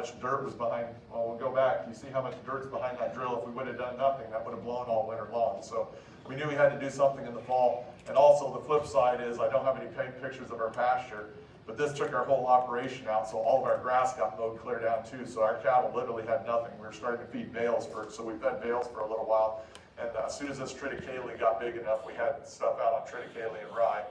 much dirt was behind, well, we'll go back, you see how much dirt's behind that drill. If we would have done nothing, that would have blown all winter long. So we knew we had to do something in the fall. And also the flip side is, I don't have any pictures of our pasture, but this took our whole operation out, so all of our grass got mowed clear down too. So our cattle literally had nothing. We were starting to feed bales so we fed bales for a little while. And as soon as this triticale got big enough, we had stuff out on triticale and rye.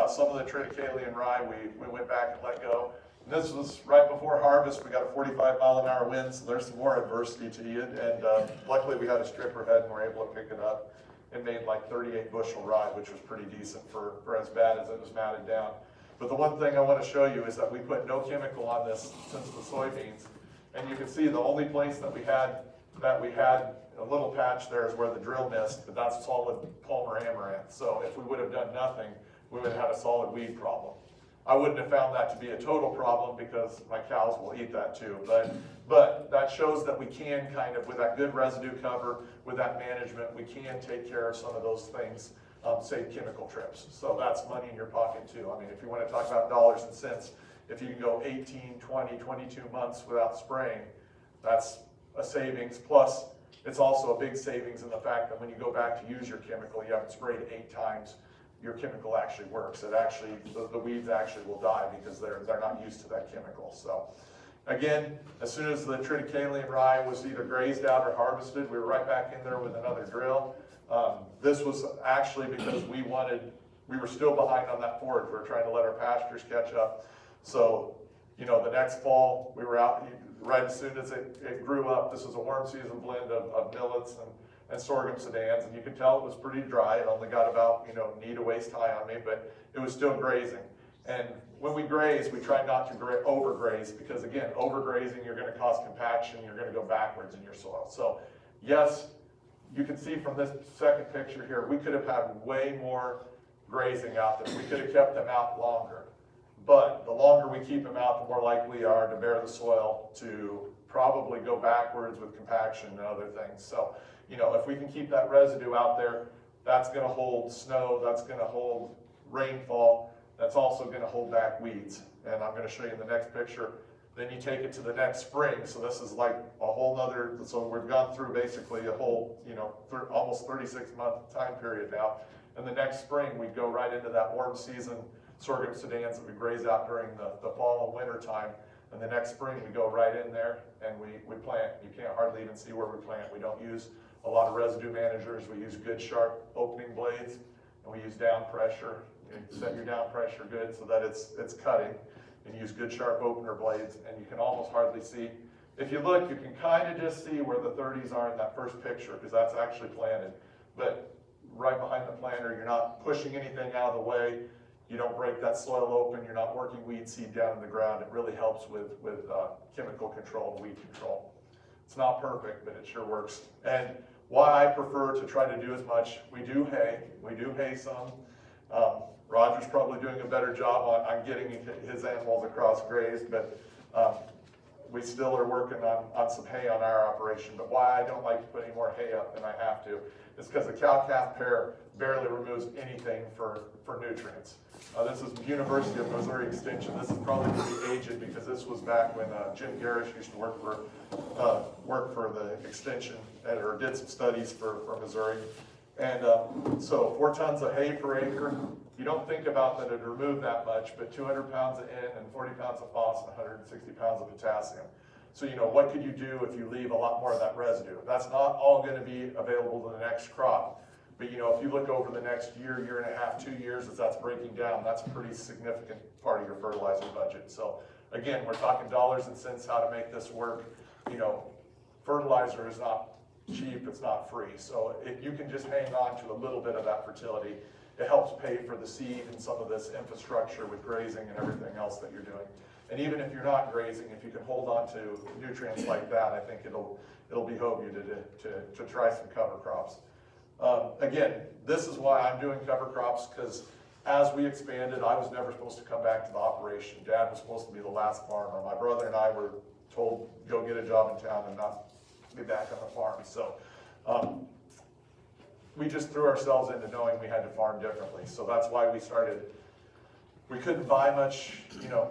Some of the triticale and rye, we went back and let go. This was right before harvest. We got a 45-mile-an-hour wind, so there's some more adversity to it. And luckily we had a stripper head and were able to pick it up. It made like 38 bushel rye, which was pretty decent for as bad as it was matted down. But the one thing I want to show you is that we put no chemical on this since the soybeans. And you can see the only place that we had a little patch there is where the drill missed, but that's solid Palmer amaranth. So if we would have done nothing, we would have had a solid weed problem. I wouldn't have found that to be a total problem because my cows will eat that too. But that shows that we can kind of, with that good residue cover, with that management, we can take care of some of those things, save chemical trips. So that's money in your pocket too. I mean, if you want to talk about dollars and cents, if you can go 18, 20, 22 months without spraying, that's a savings. Plus, it's also a big savings in the fact that when you go back to use your chemical, you haven't sprayed 8 times. Your chemical actually works. It actually, the weeds actually will die because they're not used to that chemical. So again, as soon as the triticale rye was either grazed out or harvested, we were right back in there with another drill. This was actually because we were still behind on that forage. We were trying to let our pastures catch up. So, you know, the next fall we were out right as soon as it grew up. This was a warm season blend of millets and sorghum sedans, and you could tell it was pretty dry. It only got about, knee to waist high on me, but it was still grazing. And when we graze, we try not to overgraze because, again, overgrazing, you're going to cause compaction, you're going to go backwards in your soil. So yes, you can see from this second picture here, we could have had way more grazing out there. We could have kept them out longer. But the longer we keep them out, the more likely we are to bear the soil to probably go backwards with compaction and other things. So, if we can keep that residue out there, that's going to hold snow, that's going to hold rainfall, that's also going to hold back weeds. And I'm going to show you in the next picture. Then you take it to the next spring. So this is like a whole nother, so we've gone through basically a whole, almost 36-month time period now. And the next spring, we go right into that warm season sorghum sedans that we graze out during the fall and winter time. And the next spring, we go right in there and we plant. You can't hardly even see where we plant. We don't use a lot of residue managers. We use good, sharp opening blades, and we use down pressure. You set your down pressure good so that it's cutting, and use good, sharp opener blades, and you can almost hardly see. If you look, you can kind of just see where the 30s are in that first picture, because that's actually planted. But right behind the planter, you're not pushing anything out of the way. You don't break that soil open. You're not working weed seed down in the ground. It really helps with chemical control and weed control. It's not perfect, but it sure works. And why I prefer to try to do as much, we do hay some. Roger's probably doing a better job on getting his animals across grazed, but we still are working on some hay on our operation. But why I don't like to put any more hay up than I have to is because the cow-calf pair barely removes anything for nutrients. This is University of Missouri Extension. This is probably pretty aged because this was back when Jim Garrish used to work for the extension or did some studies for Missouri. And so 4 tons of hay per acre. You don't think about that it'd remove that much, but 200 pounds of N and 40 pounds of phos and 160 pounds of potassium. So, what could you do if you leave a lot more of that residue? That's not all going to be available to the next crop. But, if you look over the next year, year and a half, 2 years, as that's breaking down, that's a pretty significant part of your fertilizer budget. So, again, we're talking dollars and cents how to make this work. Fertilizer is not cheap, it's not free. So if you can just hang on to a little bit of that fertility, it helps pay for the seed and some of this infrastructure with grazing and everything else that you're doing. And even if you're not grazing, if you can hold on to nutrients like that, I think it'll behove you to try some cover crops. Again, this is why I'm doing cover crops, because as we expanded, I was never supposed to come back to the operation. Dad was supposed to be the last farmer. My brother and I were told, go get a job in town and not be back on the farm. So we just threw ourselves into knowing we had to farm differently. So that's why we started We couldn't buy much,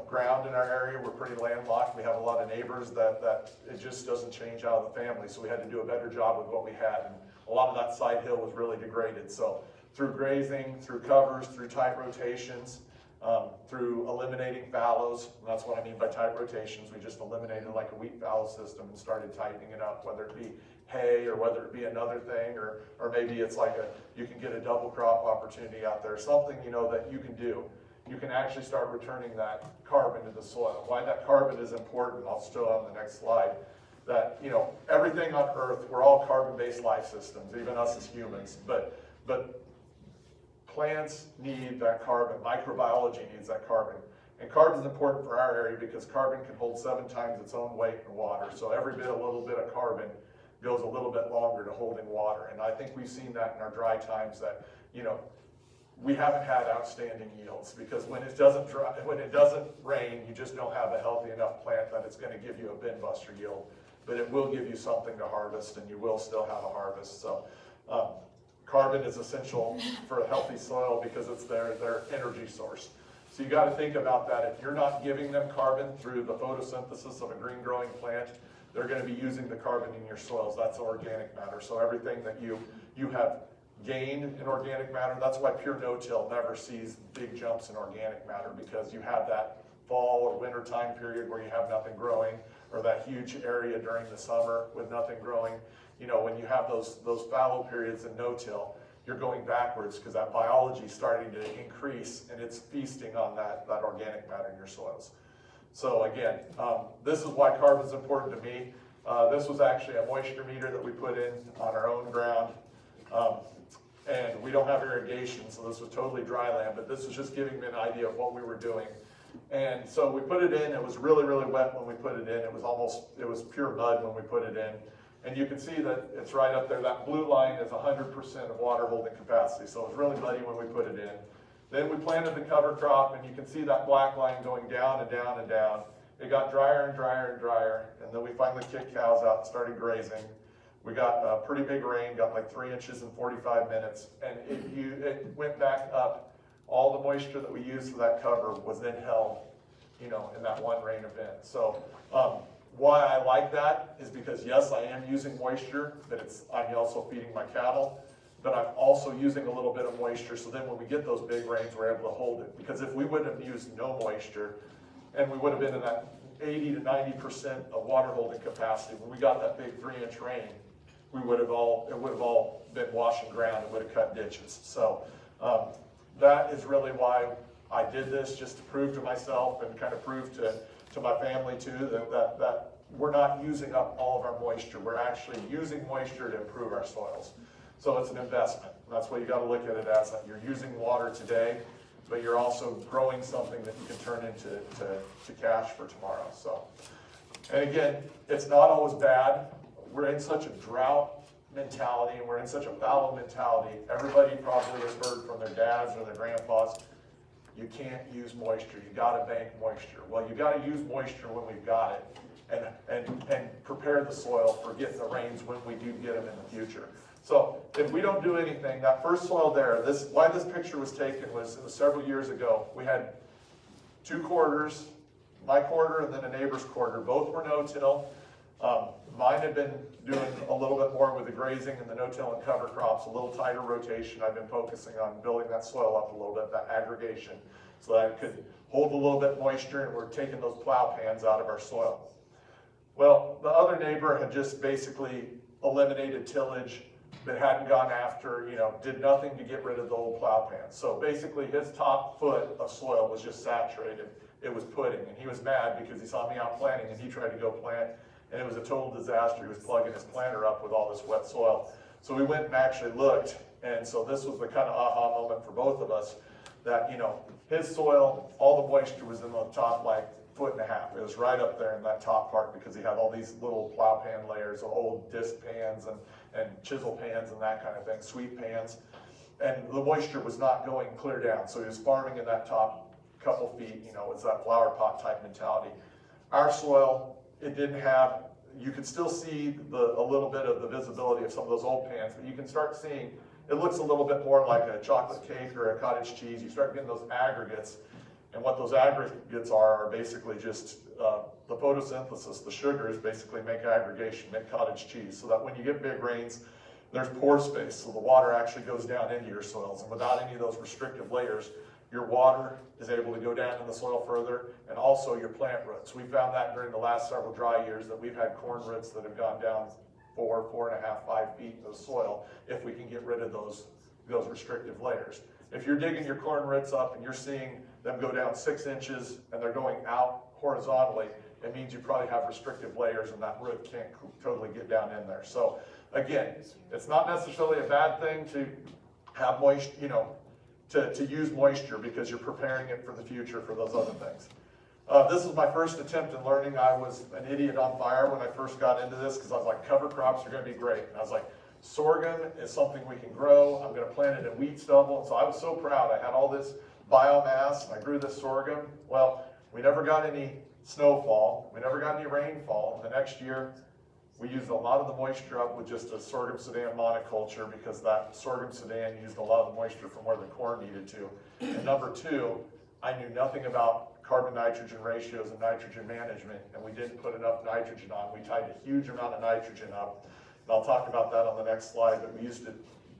ground in our area. We're pretty landlocked. We have a lot of neighbors that it just doesn't change out of the family. So we had to do a better job with what we had. And a lot of that side hill was really degraded. So through grazing, through covers, through tight rotations, through eliminating fallows, and that's what I mean by tight rotations. We just eliminated like a wheat fallow system and started tightening it up, whether it be hay or whether it be another thing, or maybe it's like you can get a double crop opportunity out there, something, that you can do. You can actually start returning that carbon to the soil. Why that carbon is important, I'll show on the next slide, that, everything on Earth, we're all carbon-based life systems, even us as humans, but plants need that carbon, microbiology needs that carbon. And carbon is important for our area because carbon can hold 7 times its own weight in water. So every bit, a little bit of carbon goes a little bit longer to holding water. And I think we've seen that in our dry times that, we haven't had outstanding yields because when it doesn't rain, you just don't have a healthy enough plant that it's going to give you a bin buster yield, but it will give you something to harvest and you will still have a harvest. So carbon is essential for a healthy soil because it's their energy source. So you got to think about that. If you're not giving them carbon through the photosynthesis of a green growing plant, they're going to be using the carbon in your soils. That's organic matter. So everything that you have gained in organic matter, that's why pure no-till never sees big jumps in organic matter, because you have that fall or winter time period where you have nothing growing, or that huge area during the summer with nothing growing. When you have those fallow periods in no-till, you're going backwards because that biology is starting to increase and it's feasting on that organic matter in your soils. So again, this is why carbon is important to me. This was actually a moisture meter that we put in on our own ground. And we don't have irrigation, so this was totally dry land, but this was just giving me an idea of what we were doing. And so we put it in. It was really, really wet when we put it in. It was pure mud when we put it in. And you can see that it's right up there. That blue line is 100% of water holding capacity, so it was really muddy when we put it in. Then we planted the cover crop, and you can see that black line going down and down and down. It got drier and drier and drier, and then we finally kicked cows out and started grazing. We got a pretty big rain, got like 3 inches in 45 minutes, and it went back up. All the moisture that we used for that cover was then held, in that one rain event. So why I like that is because, yes, I am using moisture, but I'm also feeding my cattle, but I'm also using a little bit of moisture, so then when we get those big rains, we're able to hold it. Because if we would have used no moisture, and we would have been in that 80 to 90% of water holding capacity, when we got that big 3-inch rain, it would have all been washing ground. It would have cut ditches. So that is really why I did this, just to prove to myself and kind of prove to my family too that we're not using up all of our moisture. We're actually using moisture to improve our soils. So it's an investment. That's what you got to look at it as. That you're using water today, but you're also growing something that you can turn into cash for tomorrow. So, and again, it's not always bad. We're in such a drought mentality and we're in such a fallow mentality. Everybody probably has heard from their dads or their grandpas, you can't use moisture. You got to bank moisture. Well, you got to use moisture when we've got it, and prepare the soil for getting the rains when we do get them in the future. So if we don't do anything, that first soil there, why this picture was taken was it was several years ago. We had 2 quarters, my quarter and then a neighbor's quarter. Both were no-till. Mine had been doing a little bit more with the grazing and the no-till and cover crops, a little tighter rotation. I've been focusing on building that soil up a little bit, that aggregation, so that it could hold a little bit moisture, and we're taking those plow pans out of our soil. Well, the other neighbor had just basically eliminated tillage, but hadn't gone after, did nothing to get rid of the old plow pans. So basically his top foot of soil was just saturated. It was pudding, and he was mad because he saw me out planting and he tried to go plant, and it was a total disaster. He was plugging his planter up with all this wet soil. So we went and actually looked, and so this was the kind of aha moment for both of us that, his soil, all the moisture was in the top like 1.5 feet. It was right up there in that top part because he had all these little plow pan layers of old disc pans and chisel pans and that kind of thing, sweep pans. And the moisture was not going clear down. So he was farming in that top couple feet, it's that flower pot type mentality. Our soil, it didn't have, you could still see a little bit of the visibility of some of those old pans, but you can start seeing, it looks a little bit more like a chocolate cake or a cottage cheese. You start getting those aggregates, And what those aggregates are basically just the photosynthesis. The sugars basically make aggregation, make cottage cheese, so that when you get big rains, there's pore space, so the water actually goes down into your soils. And without any of those restrictive layers, your water is able to go down in the soil further, and also your plant roots. We found that during the last several dry years that we've had corn roots that have gone down 4.5, 5 feet in the soil if we can get rid of those restrictive layers. If you're digging your corn roots up and you're seeing them go down 6 inches and they're going out horizontally, it means you probably have restrictive layers and that root can't totally get down in there. So again, it's not necessarily a bad thing to have moisture, to use moisture, because you're preparing it for the future for those other things. This is my first attempt in learning. I was an idiot on fire when I first got into this, because I was like, cover crops are going to be great. And I was like, sorghum is something we can grow. I'm going to plant it in wheat stubble. And so I was so proud. I had all this biomass, and I grew this sorghum. Well, we never got any snowfall. We never got any rainfall. The next year, we used a lot of the moisture up with just a sorghum Sudan monoculture, because that sorghum Sudan used a lot of the moisture from where the corn needed to. And number two, I knew nothing about carbon nitrogen ratios and nitrogen management, and we didn't put enough nitrogen on. We tied a huge amount of nitrogen up. And I'll talk about that on the next slide, but we used to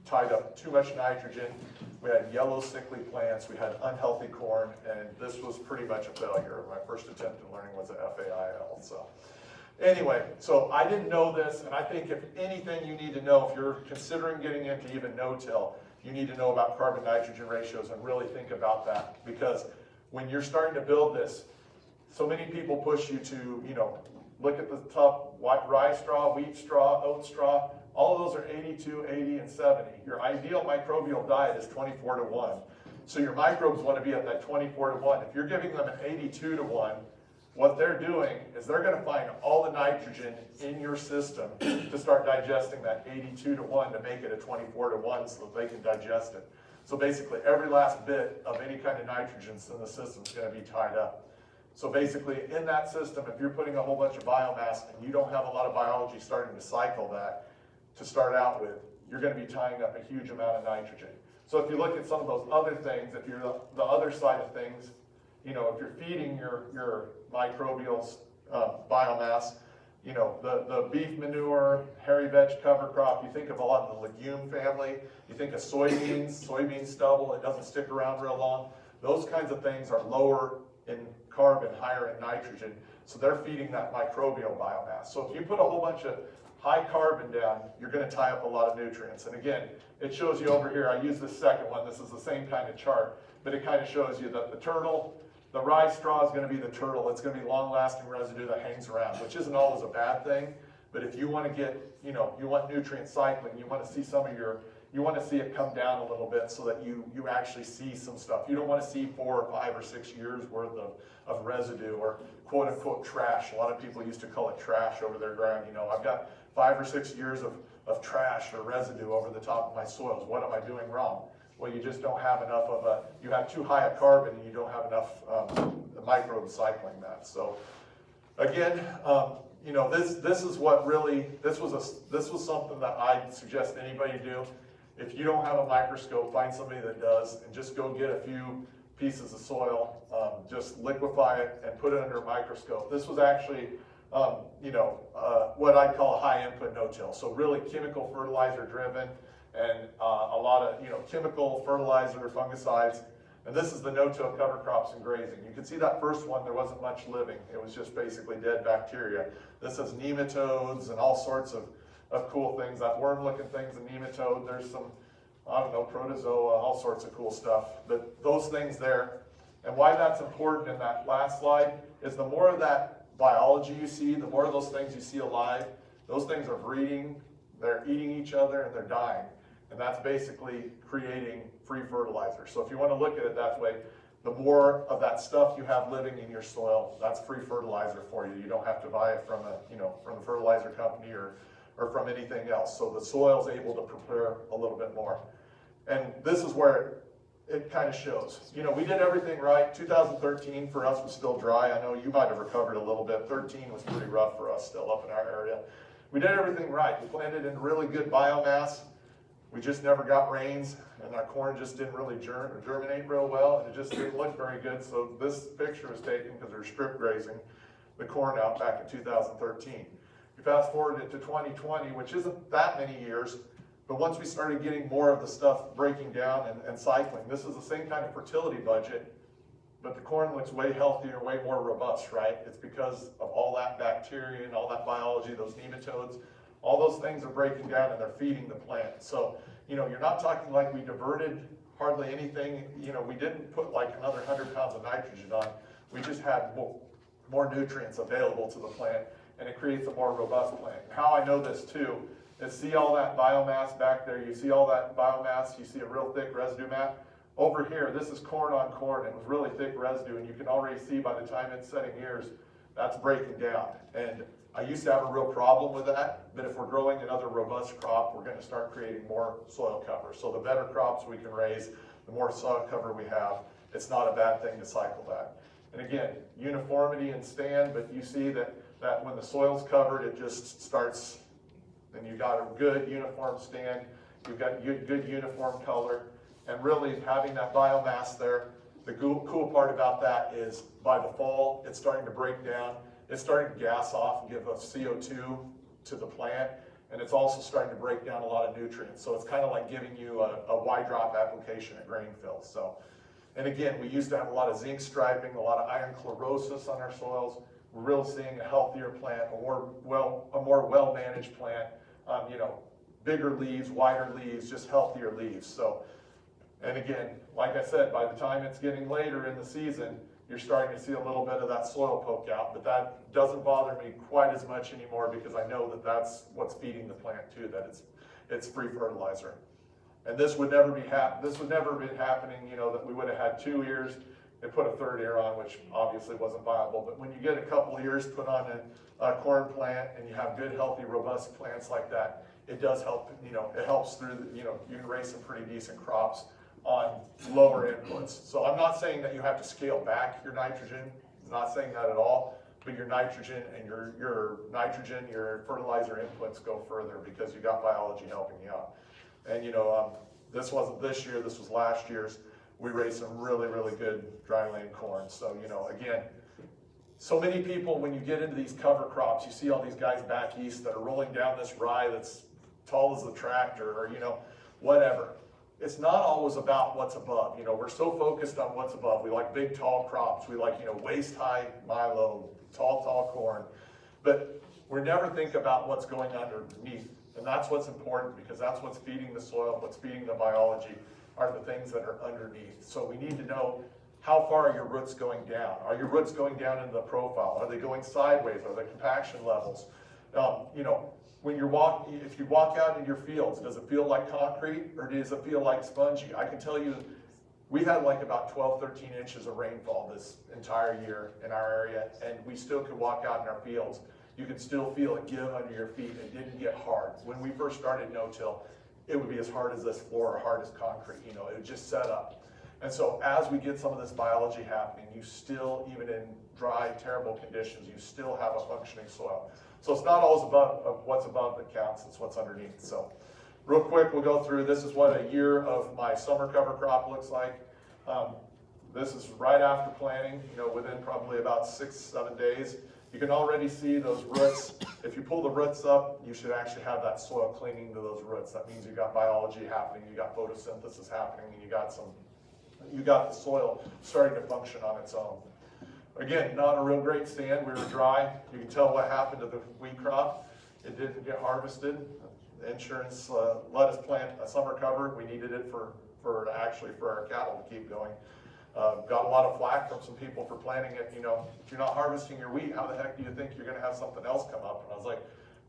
tied up too much nitrogen. We had yellow sickly plants, we had unhealthy corn, and this was pretty much a failure. My first attempt in learning was a FAIL. So anyway, so I didn't know this, and I think if anything you need to know, if you're considering getting into even no-till, you need to know about carbon nitrogen ratios and really think about that, because when you're starting to build this, so many people push you to, look at the top, rye straw, wheat straw, oat straw. All of those are 82, 80, and 70. Your ideal microbial diet is 24 to 1. So your microbes want to be at that 24 to 1. If you're giving them an 82 to 1, what they're doing is they're going to find all the nitrogen in your system to start digesting that 82 to 1 to make it a 24 to 1 so that they can digest it. So basically every last bit of any kind of nitrogen in the system is going to be tied up. So basically in that system, if you're putting a whole bunch of biomass and you don't have a lot of biology starting to cycle that to start out with, you're going to be tying up a huge amount of nitrogen. So if you look at some of those other things, if you're the other side of things, if you're feeding your microbial biomass, the beef manure, hairy veg cover crop, you think of a lot of the legume family, you think of soybean stubble, it doesn't stick around real long. Those kinds of things are lower in carbon, higher in nitrogen, so they're feeding that microbial biomass. So if you put a whole bunch of high carbon down, you're going to tie up a lot of nutrients. And again, it shows you over here, I use this second one, this is the same kind of chart, but it kind of shows you that the rye straw is going to be the turtle. It's going to be long-lasting residue that hangs around, which isn't always a bad thing. But if you want to get, you want nutrient cycling, you want to see you want to see it come down a little bit so that you actually see some stuff. You don't want to see 4 or 5 or 6 years worth of residue or quote-unquote trash. A lot of people used to call it trash over their ground. I've got 5 or 6 years of trash or residue over the top of my soils. What am I doing wrong? Well, you just don't have enough you have too high a carbon and you don't have enough microbes cycling that. So again, this is what really, this was something that I'd suggest anybody do. If you don't have a microscope, find somebody that does, and just go get a few pieces of soil, just liquefy it and put it under a microscope. This was actually, what I'd call a high input no-till. So really chemical fertilizer driven, and a lot of chemical fertilizer, fungicides. And this is the no-till cover crops and grazing. You can see that first one, there wasn't much living. It was just basically dead bacteria. This has nematodes and all sorts of cool things, that worm-looking things, a nematode. There's some, protozoa, all sorts of cool stuff. But those things there, and why that's important in that last slide is the more of that biology you see, the more of those things you see alive, those things are breeding, they're eating each other, and they're dying. And that's basically creating free fertilizer. So if you want to look at it that way, the more of that stuff you have living in your soil, that's free fertilizer for you. You don't have to buy it from from a fertilizer company or from anything else. So the soil's able to prepare a little bit more. And this is where it kind of shows. We did everything right. 2013 for us was still dry. I know you might have recovered a little bit. 13 was pretty rough for us still up in our area. We did everything right. We planted in really good biomass. we just never got rains, and our corn just didn't really germinate real well, and it just didn't look very good. So this picture was taken because they were strip grazing the corn out back in 2013. We fast forward it to 2020, which isn't that many years, but once we started getting more of the stuff breaking down and cycling, this is the same kind of fertility budget, but the corn looks way healthier, way more robust, right? It's because of all that bacteria and all that biology, those nematodes, all those things are breaking down and they're feeding the plant. So, you know, you're not talking like we diverted hardly anything. You know, we didn't put like another 100 pounds of nitrogen on. We just had more nutrients available to the plant, and it creates a more robust plant. How I know this too is, see all that biomass back there? You see all that biomass? You see a real thick residue mat? Over here, this is corn on corn. It was really thick residue, and you can already see by the time it's setting ears, that's breaking down. And I used to have a real problem with that, but if we're growing another robust crop, we're going to start creating more soil cover. So the better crops we can raise, the more soil cover we have. It's not a bad thing to cycle that. And again, uniformity and stand, but you see that when the soil's covered, it just starts, and you got a good uniform stand, you've got good uniform color, and really having that biomass there. The cool part about that is by the fall, it's starting to break down. It's starting to gas off and give us CO2 to the plant, and it's also starting to break down a lot of nutrients. So it's kind of like giving you a Y-drop application at Grainfield. So, and again, we used to have a lot of zinc striping, a lot of iron chlorosis on our soils. We're really seeing a healthier plant, a more well-managed plant. You know, bigger leaves, wider leaves, just healthier leaves. So, and again, like I said, by the time it's getting later in the season, you're starting to see a little bit of that soil poke out, but that doesn't bother me quite as much anymore because I know that that's what's feeding the plant too, that it's free fertilizer. And this would never been happening, you know, that we would have had 2 ears and put a third ear on, which obviously wasn't viable. But when you get a couple ears put on a corn plant and you have good, healthy, robust plants like that, it does help, you know, it helps through, you know, you can raise some pretty decent crops on lower inputs. So I'm not saying that you have to scale back your nitrogen. I'm not saying that at all, but your nitrogen and your fertilizer inputs go further because you got biology helping you out. And you know, this wasn't this year, this was last year's. We raised some really, really good dryland corn. So, you know, again, so many people, when you get into these cover crops, you see all these guys back east that are rolling down this rye that's tall as the tractor, or, you know, whatever. It's not always about what's above. You know, we're so focused on what's above. We like big, tall crops. We like, you know, waist-high milo, tall corn. But we never think about what's going underneath. And that's what's important, because that's what's feeding the soil, what's feeding the biology are the things that are underneath. So we need to know, how far are your roots going down? Are your roots going down into the profile? Are they going sideways? Are the compaction levels? You know, when if you walk out in your fields, does it feel like concrete or does it feel like spongy? I can tell you, we had like about 12, 13 inches of rainfall this entire year in our area, and we still could walk out in our fields. You could still feel it give under your feet. It didn't get hard. When we first started no-till, it would be as hard as this floor or hard as concrete. You know, it would just set up. And so as we get some of this biology happening, you still, even in dry, terrible conditions, you still have a functioning soil. So it's not always about what's above that counts, it's what's underneath. So real quick, we'll go through, this is what a year of my summer cover crop looks like. This is right after planting, you know, within probably about 6-7 days. You can already see those roots. If you pull the roots up, you should actually have that soil clinging to those roots. That means you got biology happening, you got photosynthesis happening, and you got the soil starting to function on its own. Again, not a real great stand. We were dry. You can tell what happened to the wheat crop. It didn't get harvested. The insurance let us plant a summer cover. We needed it for our cattle to keep going. Got a lot of flack from some people for planting it. You know, if you're not harvesting your wheat, how the heck do you think you're going to have something else come up? And I was like,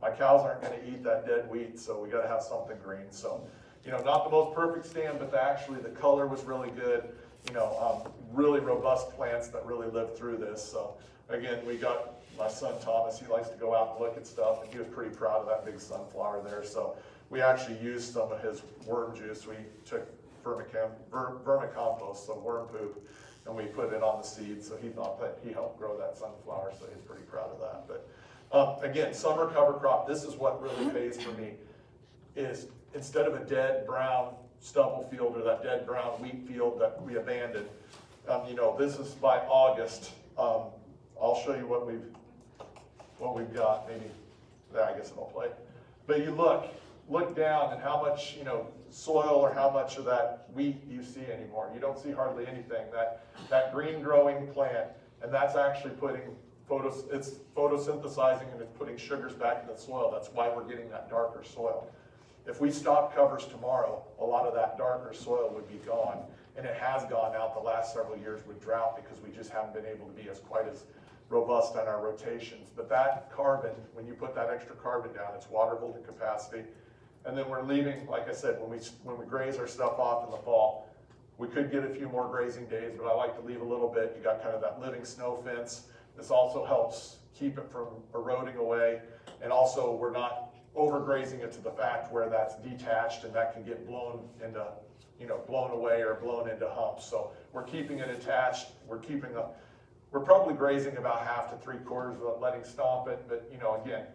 my cows aren't going to eat that dead wheat, so we got to have something green. So, you know, not the most perfect stand, but the color was really good. You know, really robust plants that really lived through this. So again, we got my son Thomas, he likes to go out and look at stuff, and he was pretty proud of that big sunflower there. So we actually used some of his worm juice. We took vermicompost, so worm poop, and we put it on the seed. So he thought that he helped grow that sunflower, so he's pretty proud of that. But again, summer cover crop, this is what really pays for me, is instead of a dead brown stubble field or that dead brown wheat field that we abandoned, this is by August. I'll show you what we've got. Maybe, I guess it'll play. But you look down and how much, soil or how much of that wheat you see anymore. You don't see hardly anything. That green growing plant, and that's actually it's photosynthesizing and it's putting sugars back in the soil. That's why we're getting that darker soil. If we stop covers tomorrow, a lot of that darker soil would be gone. And it has gone out the last several years with drought because we just haven't been able to be quite as robust on our rotations. But that carbon, when you put that extra carbon down, it's water holding capacity. And then we're leaving, like I said, when we graze our stuff off in the fall, we could get a few more grazing days, but I like to leave a little bit. You got kind of that living snow fence. This also helps keep it from eroding away. And also we're not overgrazing it to the fact where that's detached and that can get blown away or blown into humps. So we're keeping it attached. We're probably grazing about half to 3/4 of letting stomp it, but again,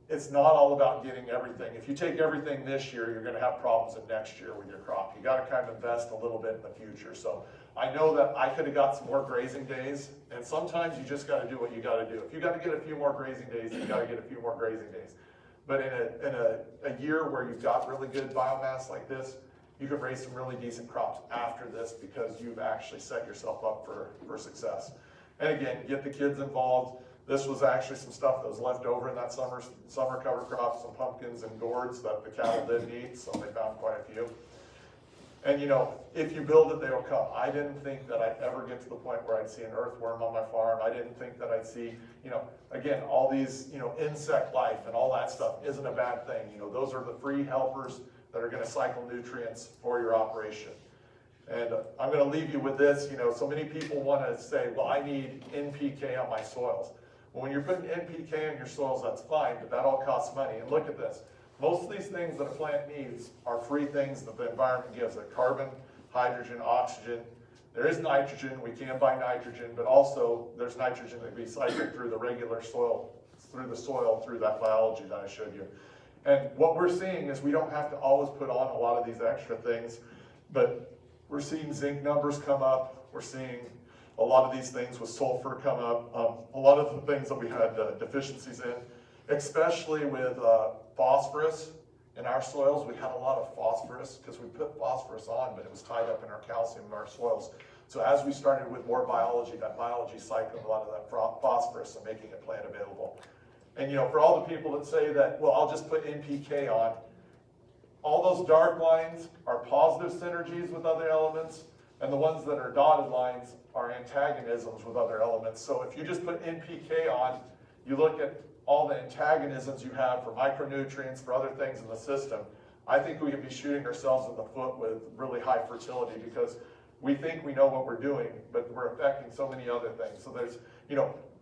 it's not all about getting everything. If you take everything this year, you're going to have problems in next year with your crop. You got to kind of invest a little bit in the future. So I know that I could have got some more grazing days, and sometimes you just got to do what you got to do. If you got to get a few more grazing days, you got to get a few more grazing days. But in a year where you've got really good biomass like this, you can raise some really decent crops after this because you've actually set yourself up for success. And again, get the kids involved. This was actually some stuff that was left over in that summer cover crop, some pumpkins and gourds that the cattle didn't eat, so they found quite a few. And if you build it, they will come. I didn't think that I'd ever get to the point where I'd see an earthworm on my farm. I didn't think that I'd see, again, all these, insect life and all that stuff isn't a bad thing. Those are the free helpers that are going to cycle nutrients for your operation. And I'm going to leave you with this. So many people want to say, well, I need NPK on my soils. Well, when you're putting NPK on your soils, that's fine, but that all costs money. And look at this. Most of these things that a plant needs are free things that the environment gives it. Carbon, hydrogen, oxygen. There is nitrogen. We can buy nitrogen, but also there's nitrogen that can be cycled through the regular soil, through that biology that I showed you. And what we're seeing is we don't have to always put on a lot of these extra things, but we're seeing zinc numbers come up. We're seeing a lot of these things with sulfur come up. A lot of the things that we had deficiencies in, especially with phosphorus in our soils. We had a lot of phosphorus because we put phosphorus on, but it was tied up in our calcium in our soils. So as we started with more biology, that biology cycled a lot of that phosphorus and making it plant available. And for all the people that say that, well, I'll just put NPK on, all those dark lines are positive synergies with other elements, and the ones that are dotted lines are antagonisms with other elements. So if you just put NPK on, you look at all the antagonisms you have for micronutrients, for other things in the system, I think we could be shooting ourselves in the foot with really high fertility because we think we know what we're doing, but we're affecting so many other things. So there's,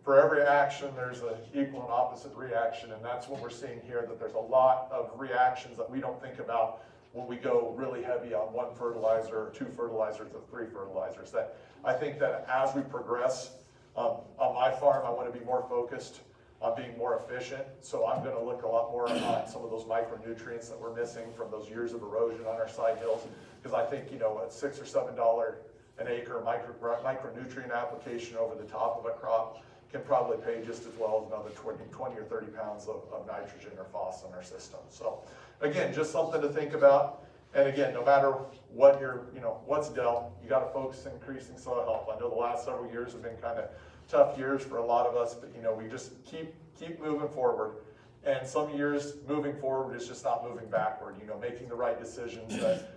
for every action, there's an equal and opposite reaction, and that's what we're seeing here, that there's a lot of reactions that we don't think about when we go really heavy on one fertilizer or two fertilizers or three fertilizers. That I think that as we progress on my farm, I want to be more focused on being more efficient. So I'm going to look a lot more on some of those micronutrients that we're missing from those years of erosion on our side hills. Because I think, a $6 or $7 an acre micronutrient application over the top of a crop can probably pay just as well as another 20 or 30 pounds of nitrogen or phos in our system. So again, just something to think about. And again, no matter what what's dealt, you got to focus on increasing soil health. I know the last several years have been kind of tough years for a lot of us, but we just keep moving forward. And some years moving forward is just not moving backward. Making the right decisions. That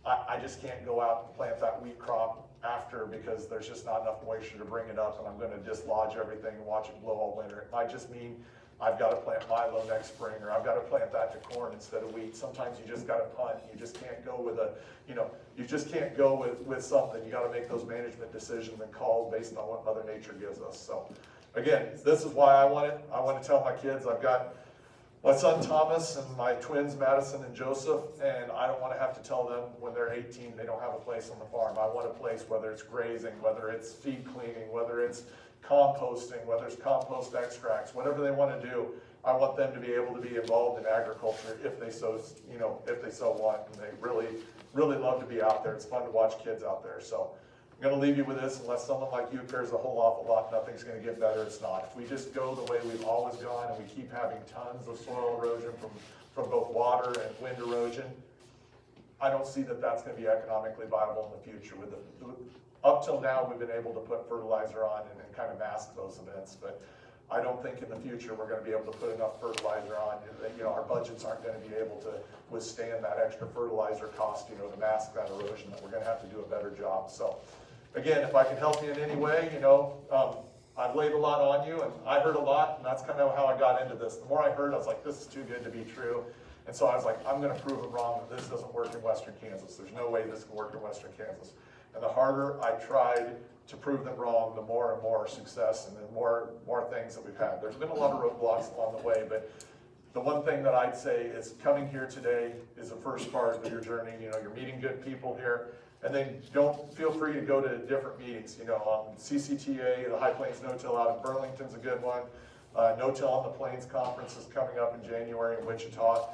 I just can't go out and plant that wheat crop after because there's just not enough moisture to bring it up, and I'm going to dislodge everything and watch it blow all winter. It might just mean I've got to plant milo next spring, or I've got to plant that to corn instead of wheat. Sometimes you just got to punt. You just can't go with with something. You got to make those management decisions and calls based on what Mother Nature gives us. So again, this is why I want to tell my kids. I've got my son Thomas and my twins Madison and Joseph, and I don't want to have to tell them when they're 18 they don't have a place on the farm. I want a place, whether it's grazing, whether it's feed cleaning, whether it's composting, whether it's compost extracts, whatever they want to do. I want them to be able to be involved in agriculture if they so, if they so want, and they really, really love to be out there. It's fun to watch kids out there. So I'm gonna leave you with this. Unless someone like you cares a whole awful lot, nothing's gonna get better. It's not. If we just go the way we've always gone and we keep having tons of soil erosion from both water and wind erosion, I don't see that that's gonna be economically viable in the future. Up till now, we've been able to put fertilizer on and kind of mask those events, but I don't think in the future we're going to be able to put enough fertilizer on. Our budgets aren't going to be able to withstand that extra fertilizer cost, to mask that erosion. That we're going to have to do a better job. So, again, if I can help you in any way, I've laid a lot on you, and I heard a lot, and that's kind of how I got into this. The more I heard, I was like, this is too good to be true. And so I was like, I'm going to prove it wrong that this doesn't work in Western Kansas. There's no way this can work in Western Kansas. And the harder I tried to prove them wrong, the more and more success and the more things that we've had. There's been a lot of roadblocks along the way, but the one thing that I'd say is coming here today is the first part of your journey. You're meeting good people here, and then feel free to go to different meetings. CCTA, the High Plains No-Till out in Burlington's a good one. No-Till on the Plains Conference is coming up in January in Wichita.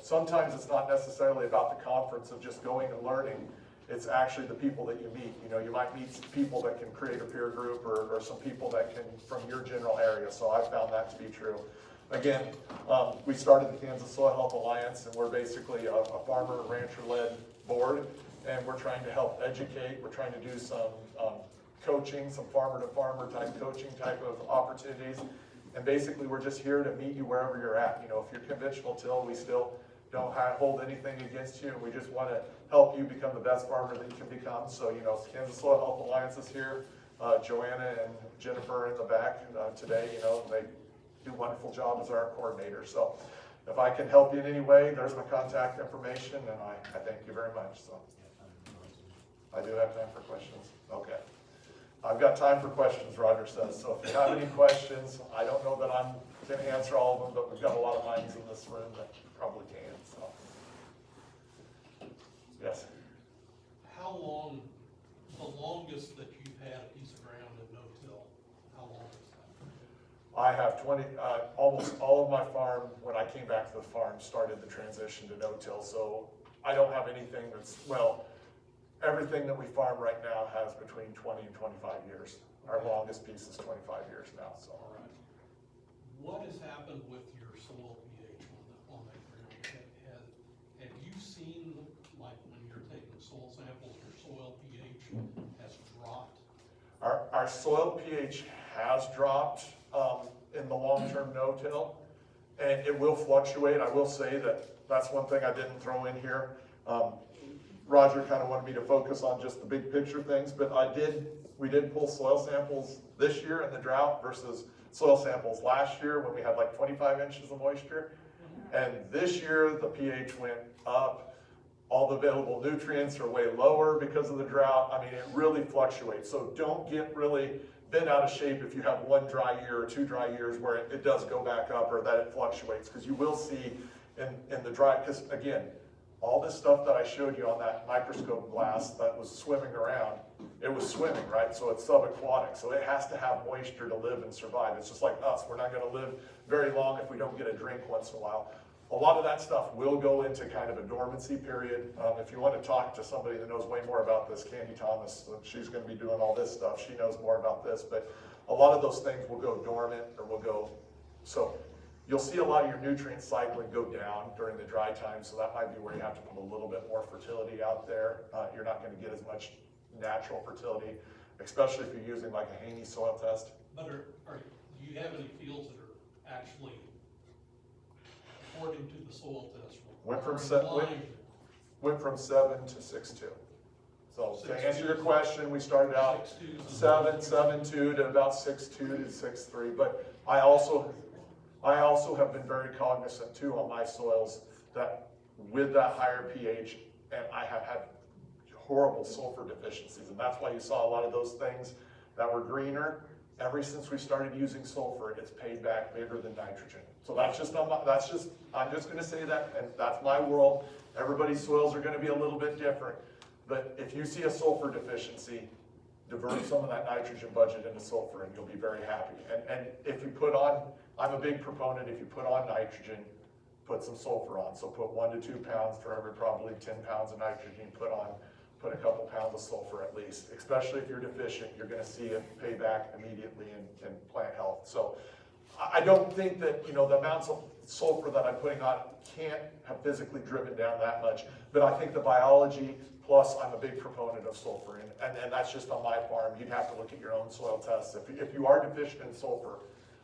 Sometimes it's not necessarily about the conference of just going and learning. It's actually the people that you meet. You might meet people that can create a peer group or some people that can from your general area. So I found that to be true. Again, we started the Kansas Soil Health Alliance, and we're basically a farmer and rancher-led board, and we're trying to help educate. We're trying to do some coaching, some farmer-to-farmer type coaching type of opportunities. And basically, we're just here to meet you wherever you're at. If you're conventional till, we still don't hold anything against you. We just want to help you become the best farmer that you can become. So, Kansas Soil Health Alliance is here. Joanna and Jennifer in the back today, they do a wonderful job as our coordinator. So if I can help you in any way, there's my contact information, and I thank you very much. So I do have time for questions. Okay. I've got time for questions, Roger says. So if you have any questions, I don't know that I'm going to answer all of them, but we've got a lot of minds in this room that probably can. So, yes. How long, the longest that you've had a piece of ground in no-till, how long is that? I have almost all of my farm, when I came back to the farm, started the transition to no-till. So I don't have anything everything that we farm right now has between 20 and 25 years. Our longest piece is 25 years now. So. All right. What has happened with your soil pH on that ground? Have you seen, like when you're taking soil samples, your soil pH has dropped? Our soil pH has dropped in the long-term no-till, and it will fluctuate. I will say that's one thing I didn't throw in here. Roger kind of wanted me to focus on just the big picture things, but we did pull soil samples this year in the drought versus soil samples last year when we had like 25 inches of moisture. And this year the pH went up. All the available nutrients are way lower because of the drought. I mean, it really fluctuates. So don't get really bent out of shape if you have one dry year or two dry years where it does go back up or that it fluctuates, because you will see in the dry, because again, all this stuff that I showed you on that microscope glass that was swimming around, it was swimming, right? So it's subaquatic. So it has to have moisture to live and survive. It's just like us. We're not going to live very long if we don't get a drink once in a while. A lot of that stuff will go into kind of a dormancy period. If you want to talk to somebody that knows way more about this, Candy Thomas, she's going to be doing all this stuff. She knows more about this. But a lot of those things will go dormant or will go, so you'll see a lot of your nutrient cycling go down during the dry time, so that might be where you have to put a little bit more fertility out there. You're not going to get as much natural fertility, especially if you're using like a Haney soil test. But do you have any fields that are actually, according to the soil test, went from 7 to 6.2. So to answer your question, we started out 7.2 to about 6.2 to 6.3, but I also have been very cognizant too on my soils that with that higher pH, and I have had horrible sulfur deficiencies, and that's why you saw a lot of those things that were greener. Ever since we started using sulfur, it's paid back bigger than nitrogen. So I'm just going to say that, and that's my world. Everybody's soils are going to be a little bit different, but if you see a sulfur deficiency, divert some of that nitrogen budget into sulfur and you'll be very happy. And if you put on I'm a big proponent, if you put on nitrogen, put some sulfur on. So put 1 to 2 pounds for every probably 10 pounds of nitrogen, put a couple pounds of sulfur at least. Especially if you're deficient, you're gonna see it pay back immediately in plant health. So I don't think that, you know, the amounts of sulfur that I'm putting on can't have physically driven down that much, but I think the biology, plus I'm a big proponent of sulfur, and that's just on my farm. You'd have to look at your own soil tests. If you are deficient in sulfur,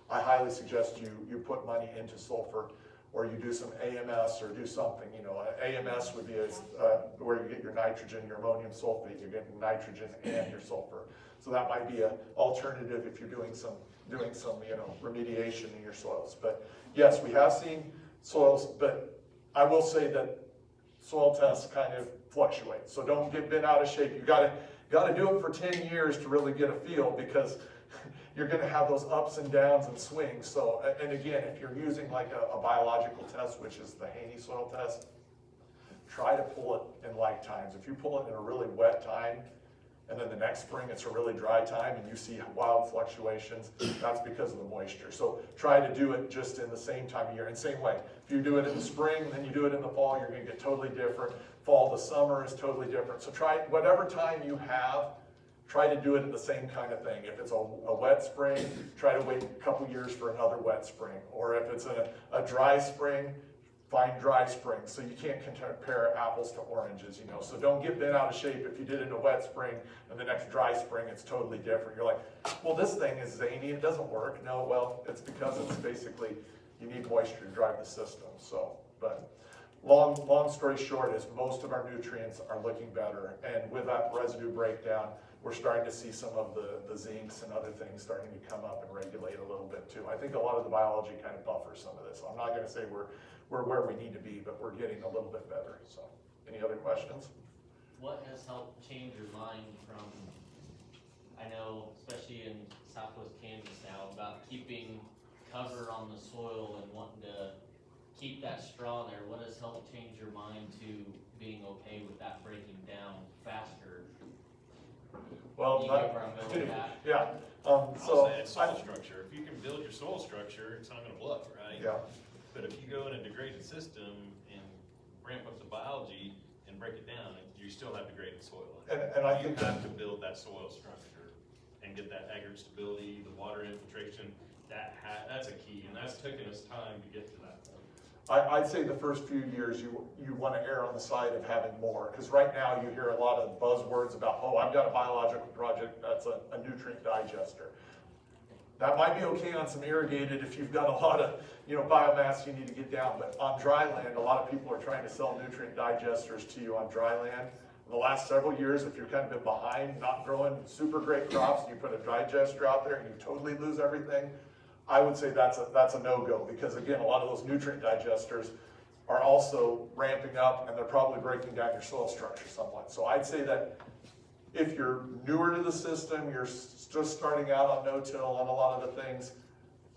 I highly suggest you put money into sulfur, or you do some AMS or do something. You know, AMS would be where you get your nitrogen, your ammonium sulfate, you're getting nitrogen and your sulfur. So that might be an alternative if you're doing some you know, remediation in your soils. But yes, we have seen soils, but I will say that soil tests kind of fluctuate. So don't get bent out of shape. You gotta do it for 10 years to really get a feel, because you're gonna have those ups and downs and swings. So, and again, if you're using like a biological test, which is the Haney soil test, try to pull it in light times. If you pull it in a really wet time, and then the next spring it's a really dry time and you see wild fluctuations, that's because of the moisture. So try to do it just in the same time of year. And same way, if you do it in the spring, then you do it in the fall, you're gonna get totally different. Fall to summer is totally different. So try, whatever time you have, try to do it at the same kind of thing. If it's a wet spring, try to wait a couple years for another wet spring. Or if it's a dry spring, find dry spring. So you can't compare apples to oranges, you know. So don't get bent out of shape if you did it in a wet spring and the next dry spring it's totally different. You're like, well, this thing is zany, it doesn't work. No, well, it's because it's basically, you need moisture to drive the system. So, but long story short is most of our nutrients are looking better. And with that residue breakdown, we're starting to see some of the zincs and other things starting to come up and regulate a little bit too. I think a lot of the biology kind of buffers some of this. I'm not gonna say we're where we need to be, but we're getting a little bit better. So, any other questions? What has helped change your mind from, I know, especially in Southwest Kansas now, about keeping cover on the soil and wanting to keep that straw there? What has helped change your mind to being okay with that breaking down faster? Well, You get where I'm going with that? yeah. I'll say it's soil structure. If you can build your soil structure, it's not gonna bluff, right? Yeah. But if you go in a degraded system and ramp up the biology and break it down, you still have degraded soil. And I think you have to build that soil structure and get that aggregate stability, the water infiltration. That's a key, and that's taken us time to get to that point. I'd say the first few years you want to err on the side of having more, because right now you hear a lot of buzzwords about, oh, I've got a biological project that's a nutrient digester. That might be okay on some irrigated if you've got a lot of, you know, biomass you need to get down, but on dry land, a lot of people are trying to sell nutrient digesters to you on dry land. In the last several years, if you've kind of been behind, not growing super great crops, and you put a digester out there and you totally lose everything, I would say that's a no-go, because again, a lot of those nutrient digesters are also ramping up and they're probably breaking down your soil structure somewhat. So I'd say that if you're newer to the system, you're just starting out on no-till on a lot of the things,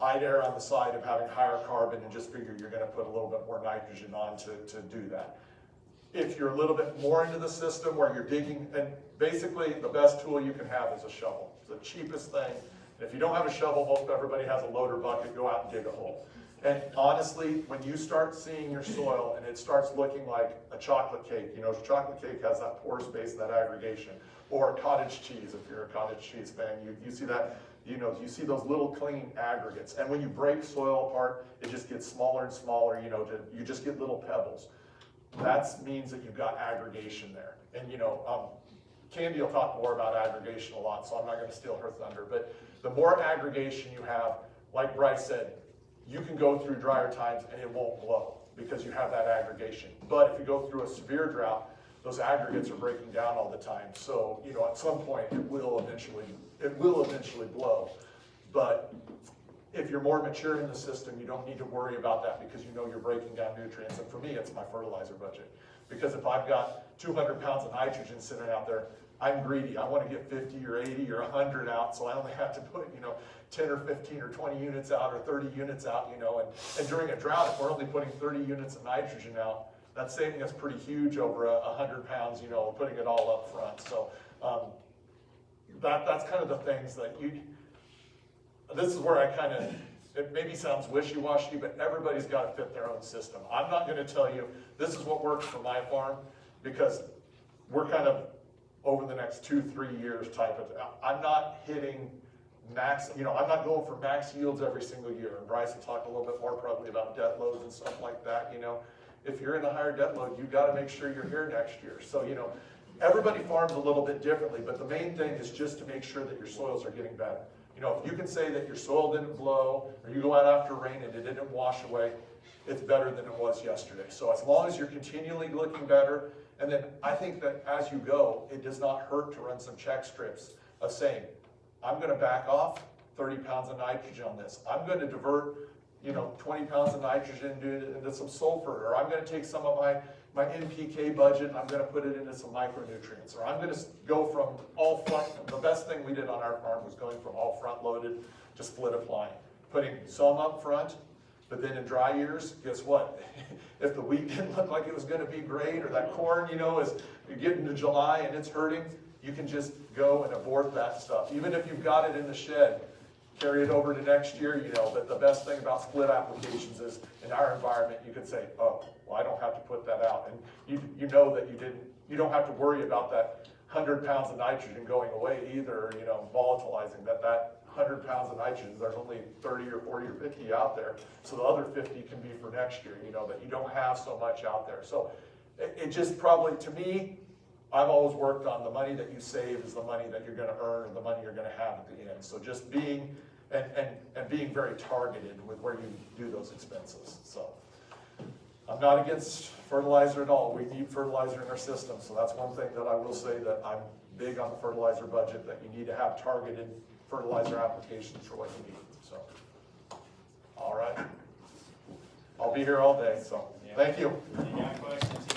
I'd err on the side of having higher carbon and just figure you're gonna put a little bit more nitrogen on to do that. If you're a little bit more into the system where you're digging, and basically the best tool you can have is a shovel. It's the cheapest thing. If you don't have a shovel, most everybody has a loader bucket, go out and dig a hole. And honestly, when you start seeing your soil and it starts looking like a chocolate cake, you know, chocolate cake has that pore space and that aggregation, or cottage cheese, if you're a cottage cheese fan, you see that, you know, you see those little clean aggregates. And when you break soil apart, it just gets smaller and smaller, you know, you just get little pebbles. That means that you've got aggregation there. And you know, Candy will talk more about aggregation a lot, so I'm not gonna steal her thunder, but the more aggregation you have, like Bryce said, you can go through drier times and it won't blow because you have that aggregation. But if you go through a severe drought, those aggregates are breaking down all the time. So, you know, at some point it will eventually blow. But if you're more mature in the system, you don't need to worry about that because you know you're breaking down nutrients. And for me, it's my fertilizer budget. Because if I've got 200 pounds of nitrogen sitting out there, I'm greedy. I want to get 50 or 80 or 100 out, so I only have to put, you know, 10 or 15 or 20 units out or 30 units out, you know. And during a drought, if we're only putting 30 units of nitrogen out, that's saving us pretty huge over 100 pounds, you know, putting it all up front. So that's kind of the things that this is where I kind of it maybe sounds wishy-washy, but everybody's gotta fit their own system. I'm not gonna tell you, this is what works for my farm, because we're kind of over the next 2-3 years type of, I'm not hitting max, I'm not going for max yields every single year. And Bryce will talk a little bit more probably about debt loads and stuff like that, If you're in a higher debt load, you gotta make sure you're here next year. So, everybody farms a little bit differently, but the main thing is just to make sure that your soils are getting better. If you can say that your soil didn't blow, or you go out after rain and it didn't wash away, it's better than it was yesterday. So as long as you're continually looking better, and then I think that as you go, it does not hurt to run some check strips of saying, I'm gonna back off 30 pounds of nitrogen on this. I'm gonna divert 20 pounds of nitrogen into some sulfur, or I'm gonna take some of my NPK budget and I'm gonna put it into some micronutrients, or I'm gonna go from all front. The best thing we did on our farm was going from all front loaded to split applying, putting some up front, but then in dry years, guess what? If the wheat didn't look like it was gonna be great, or that corn, is you get into July and it's hurting, you can just go and abort that stuff. Even if you've got it in the shed, carry it over to next year, but the best thing about split applications is in our environment, you can say, oh, well, I don't have to put that out. And you know that you don't have to worry about that 100 pounds of nitrogen going away either, volatilizing that 100 pounds of nitrogen, there's only 30 or 40 or 50 out there. So the other 50 can be for next year, but you don't have so much out there. So it just probably, to me, I've always worked on the money that you save is the money that you're gonna earn or the money you're gonna have at the end. So just being, and being very targeted with where you do those expenses. So I'm not against fertilizer at all. We need fertilizer in our system. So that's one thing that I will say, that I'm big on the fertilizer budget, that you need to have targeted fertilizer applications for what you need. So, all right. I'll be here all day, so thank you. Any questions?